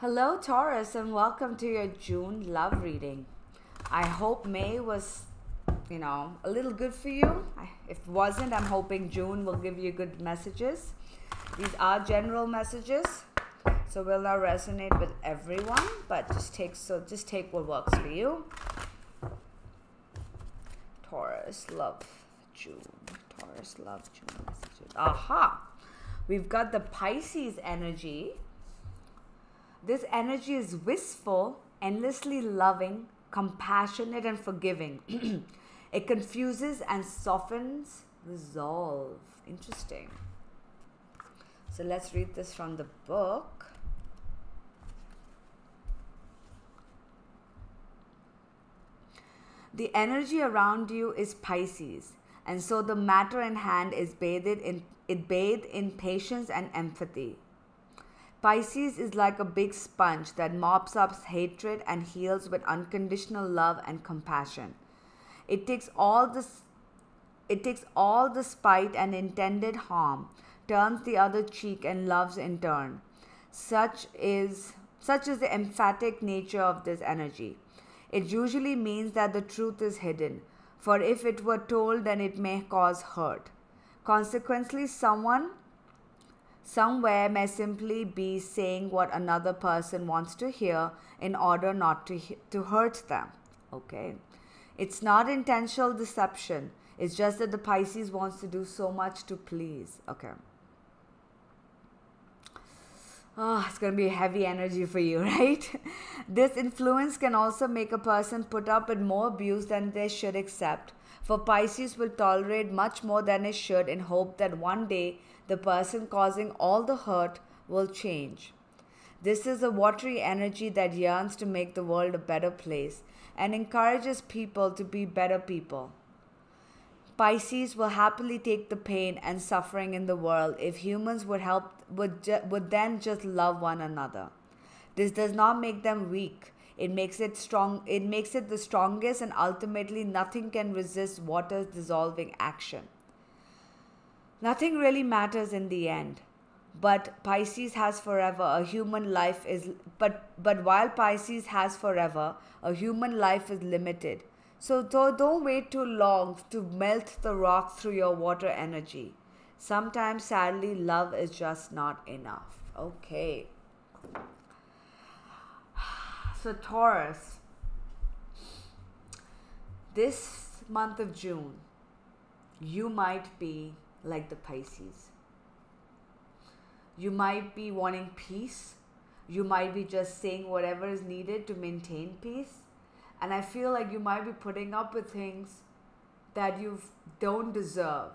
Hello Taurus, and welcome to your June love reading. I hope May was, a little good for you. If it wasn't, I'm hoping June will give you good messages. These are general messages, so will not resonate with everyone, but just take what works for you. Taurus, love June. Taurus, love June messages. Aha! We've got the Pisces energy. This energy is wistful, endlessly loving, compassionate, and forgiving. It confuses and softens resolve. Interesting. So let's read this from the book. The energy around you is Pisces, and so the matter in hand is bathed in patience and empathy. Pisces is like a big sponge that mops up hatred and heals with unconditional love and compassion. It takes all the spite and intended harm, turns the other cheek, and loves in turn. Such is the emphatic nature of this energy. It usually means that the truth is hidden, for if it were told, then it may cause hurt. Consequently, somewhere may simply be saying what another person wants to hear in order not to hurt them. Okay? It's not intentional deception. It's just that the Pisces wants to do so much to please. Okay. Oh, it's going to be heavy energy for you, right? This influence can also make a person put up with more abuse than they should accept. For Pisces will tolerate much more than it should in hope that one day the person causing all the hurt will change. This is a watery energy that yearns to make the world a better place and encourages people to be better people. Pisces will happily take the pain and suffering in the world if humans would then just love one another. This does not make them weak. It makes it strong. It makes it the strongest, and ultimately nothing can resist water's dissolving action. Nothing really matters in the end. But Pisces has forever, a human life is while Pisces has forever, a human life is limited. So don't wait too long to melt the rock through your water energy. Sometimes, sadly, love is just not enough. Okay. So Taurus, this month of June, you might be like the Pisces. You might be wanting peace. You might be just saying whatever is needed to maintain peace. And I feel like you might be putting up with things that you don't deserve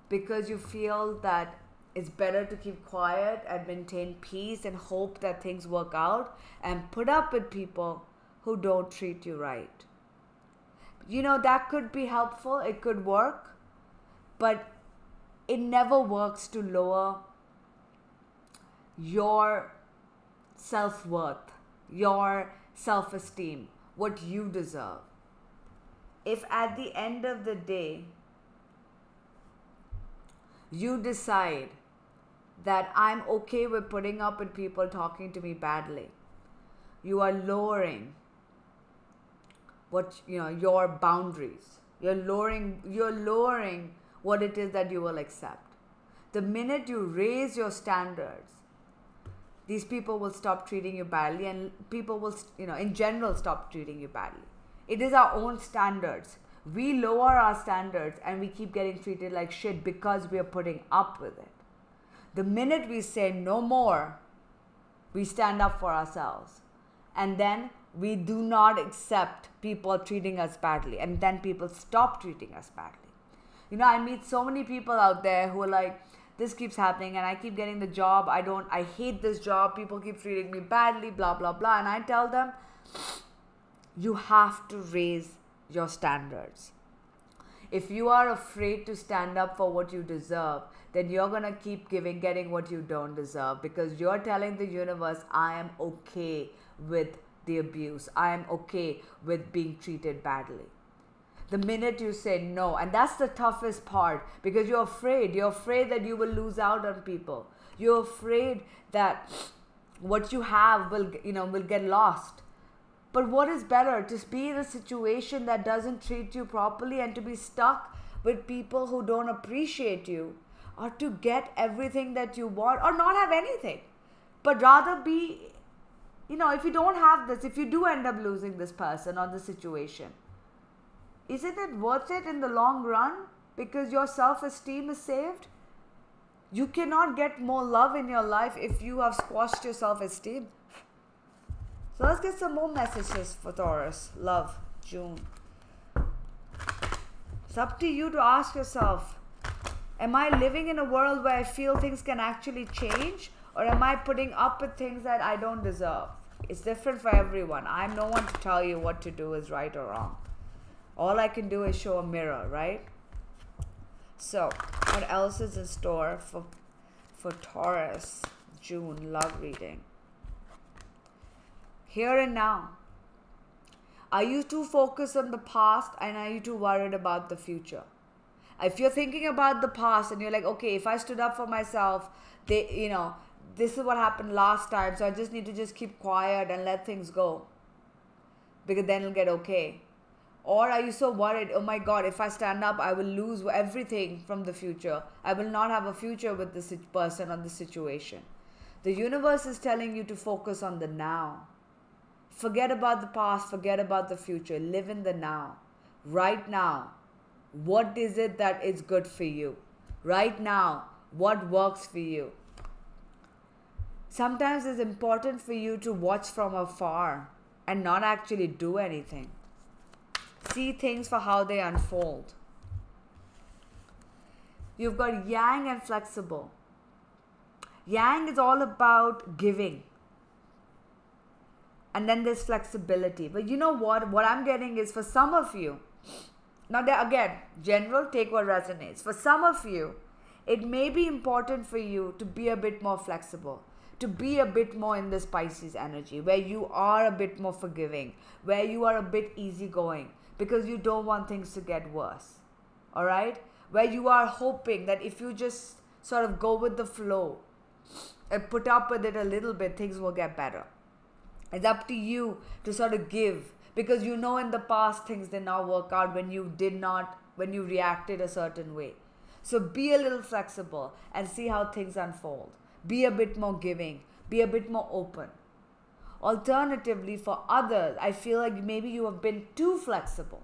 because you feel that it's better to keep quiet and maintain peace and hope that things work out and put up with people who don't treat you right. That could be helpful. It could work. But it never works to lower your self-worth, your self-esteem, what you deserve. If at the end of the day, you decide that I'm okay with putting up with people talking to me badly, you are lowering your boundaries. You're lowering what it is that you will accept. The minute you raise your standards, these people will stop treating you badly, and people will, in general, stop treating you badly. It is our own standards. We lower our standards and we keep getting treated like shit because we are putting up with it. The minute we say no more, we stand up for ourselves. And then we do not accept people treating us badly. And then people stop treating us badly. I meet so many people out there who are like, this keeps happening and I keep getting the job. I hate this job. People keep treating me badly, blah, blah, blah. And I tell them, you have to raise your standards. If you are afraid to stand up for what you deserve, then you're going to keep getting what you don't deserve, because you're telling the universe, I am okay with the abuse. I am okay with being treated badly. The minute you say no, and that's the toughest part, because you're afraid that you will lose out on people. You're afraid that what you have will get lost. But what is better, to be in a situation that doesn't treat you properly and to be stuck with people who don't appreciate you, or to get everything that you want or not have anything, but rather be, if you don't have this, if you do end up losing this person or the situation, isn't it worth it in the long run because your self-esteem is saved? You cannot get more love in your life if you have squashed your self-esteem. So let's get some more messages for Taurus. Love, June. It's up to you to ask yourself, am I living in a world where I feel things can actually change, or am I putting up with things that I don't deserve? It's different for everyone. I'm no one to tell you what to do is right or wrong. All I can do is show a mirror, right? So, what else is in store for Taurus, June love reading? Here and now. Are you too focused on the past, and are you too worried about the future? If you're thinking about the past and you're like, okay, if I stood up for myself, this is what happened last time, so I just need to just keep quiet and let things go, because then it'll get okay. Or are you so worried, oh my God, if I stand up, I will lose everything from the future. I will not have a future with this person or this situation. The universe is telling you to focus on the now. Forget about the past, forget about the future. Live in the now. Right now, what is it that is good for you? Right now, what works for you? Sometimes it's important for you to watch from afar and not actually do anything. See things for how they unfold. You've got yang and flexible. Yang is all about giving. And then there's flexibility. But you know what? What I'm getting is, for some of you, now again, general, take what resonates. For some of you, it may be important for you to be a bit more flexible, to be a bit more in this Pisces energy, where you are a bit more forgiving, where you are a bit easygoing, because you don't want things to get worse. All right? Where you are hoping that if you just sort of go with the flow and put up with it a little bit, things will get better. It's up to you to sort of give, because in the past things did not work out when you reacted a certain way. So be a little flexible and see how things unfold. Be a bit more giving. Be a bit more open. Alternatively, for others, I feel like maybe you have been too flexible.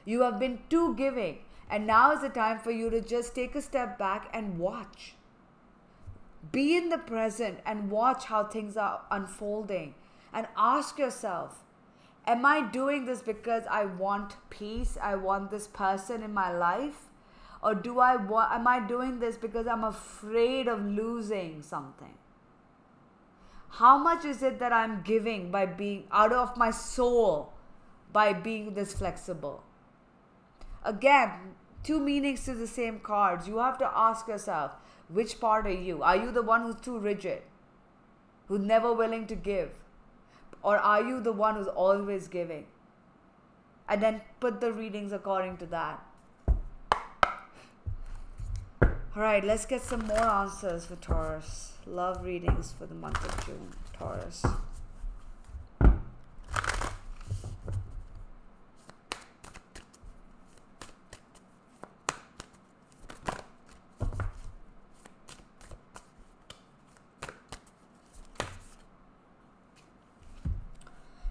You have been too giving. And now is the time for you to just take a step back and watch. Be in the present and watch how things are unfolding. And ask yourself, am I doing this because I want peace? I want this person in my life? Or am I doing this because I'm afraid of losing something? How much is it that I'm giving by being out of my soul, by being this flexible? Again, two meanings to the same cards. You have to ask yourself, which part are you? Are you the one who's too rigid, who's never willing to give? Or are you the one who's always giving? And then put the readings according to that. Alright, let's get some more answers for Taurus. Love readings for the month of June, Taurus.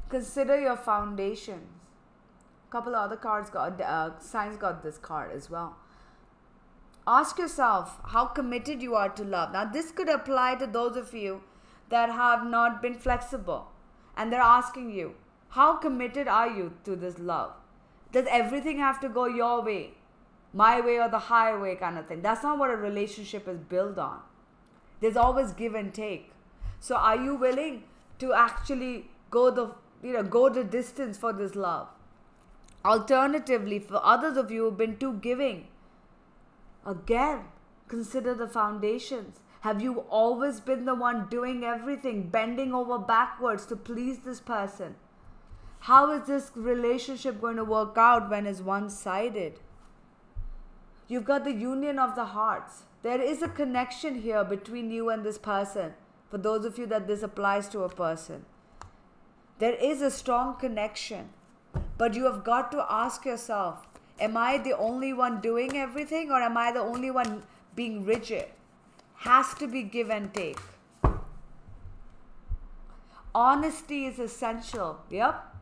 Consider your foundations. A couple of other cards signs got this card as well. Ask yourself how committed you are to love. Now, this could apply to those of you that have not been flexible. And they're asking you, how committed are you to this love? Does everything have to go your way? My way or the highway kind of thing? That's not what a relationship is built on. There's always give and take. So are you willing to actually go the distance for this love? Alternatively, for others of you who've been too giving, again, consider the foundations. Have you always been the one doing everything, bending over backwards to please this person? How is this relationship going to work out when it's one-sided? You've got the union of the hearts. There is a connection here between you and this person. for those of you that this applies to a person, there is a strong connection, but you have got to ask yourself, am I the only one doing everything, or am I the only one being rigid? Has to be give and take. Honesty is essential. Yep.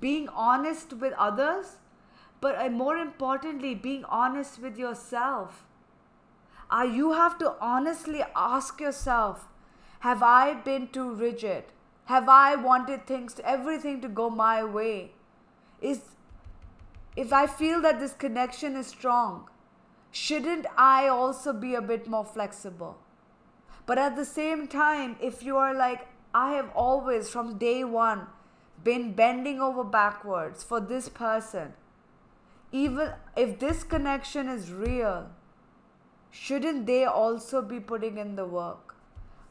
Being honest with others, but more importantly, being honest with yourself. You have to honestly ask yourself, have I been too rigid? Have I wanted everything to go my way? If I feel that this connection is strong, shouldn't I also be a bit more flexible? But at the same time, if you are like, I have always from day one been bending over backwards for this person, even if this connection is real, shouldn't they also be putting in the work?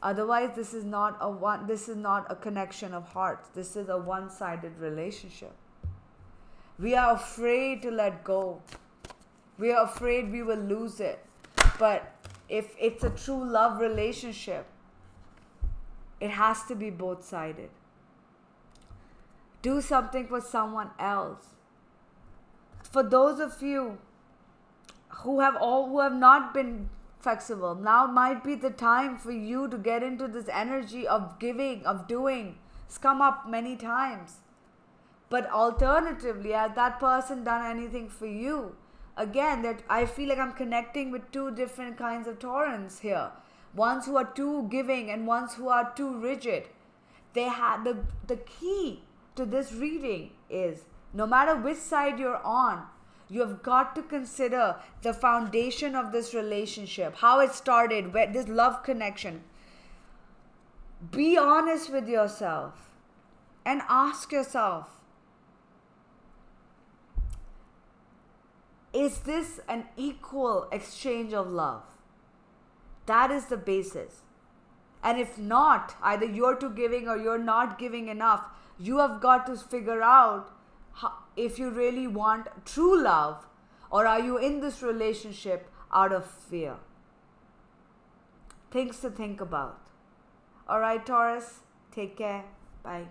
Otherwise, this is not a connection of hearts. This is a one-sided relationship. We are afraid to let go. We are afraid we will lose it. But if it's a true love relationship, it has to be both-sided. Do something for someone else. For those of you who have not been flexible, now might be the time for you to get into this energy of giving, of doing. It's come up many times. But alternatively, has that person done anything for you? Again, that I feel like I'm connecting with two different kinds of Taurans here. Ones who are too giving and ones who are too rigid. They had the key to this reading is, no matter which side you're on, you have got to consider the foundation of this relationship, how it started, where this love connection. Be honest with yourself and ask yourself, is this an equal exchange of love? That is the basis. And if not, either you're too giving or you're not giving enough, you have got to figure out if you really want true love, or are you in this relationship out of fear? Things to think about. All right, Taurus, take care. Bye.